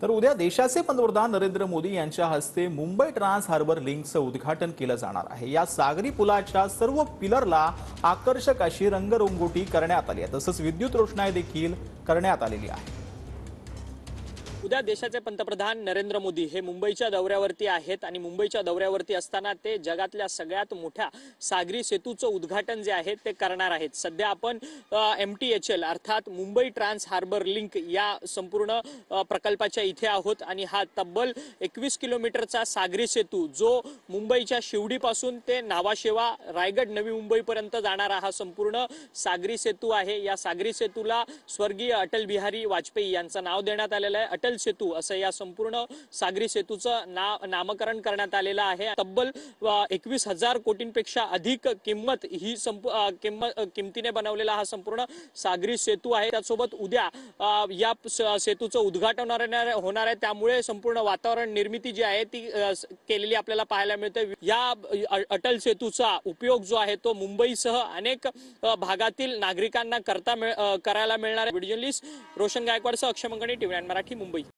तर उद्या देशाचे पंतप्रधान नरेंद्र मोदी यांच्या हस्ते मुंबई ट्रान्स हार्बर लिंकचं उद्घाटन केलं जाणार आहे। या सागरी पुलाच्या सर्व पिलरला आकर्षक अशी रंगरंगोटी करण्यात आली आहे, तसंच विद्युत रोषणाई देखील करण्यात आलेली आहे। उद्या देशाचे पंतप्रधान नरेंद्र मोदी हे मुंबईच्या दौऱ्यावरती आहेत आणि मुंबईच्या दौऱ्यावरती असताना ते जगातल्या सगळ्यात मोठ्या सागरी सेतूचं उद्घाटन जे आहे ते करणार आहेत। सध्या आपण MTHL अर्थात मुंबई ट्रान्स हार्बर लिंक या संपूर्ण प्रकल्पाच्या इथे आहोत आणि हा तब्बल 21 किलोमीटरचा सागरी सेतू जो मुंबईच्या शिवडीपासून ते न्हावाशेवा रायगड नवी मुंबईपर्यंत जाणारा हा संपूर्ण सागरी सेतू आहे। या सागरी सेतूला स्वर्गीय अटल बिहारी वाजपेयी यांचं नाव देण्यात आलेलं आहे। अटल सेतू असं या संपूर्ण सागरी सेतूचं नामकरण करण्यात आलेलं आहे। तब्बल 21,000 कोटींपेक्षा अधिक किमतीने बनवलेला हा संपूर्ण सागरी सेतू आहे। त्यासोबत उद्या या सेतूचं उद्घाटन होणार आहे, त्यामुळे संपूर्ण वातावरण निर्मिती जी आहे ती केलेली आपल्याला पाहायला मिळते। या अटल सेतूचा उपयोग जो आहे तो मुंबईसह अनेक भागातील नागरिकांना करायला मिळणार आहे। व्हिडिओ जर्नलिस्ट रोशन गायकवाडसह अक्षय मंगणी, TV9 मराठी, मुंबई।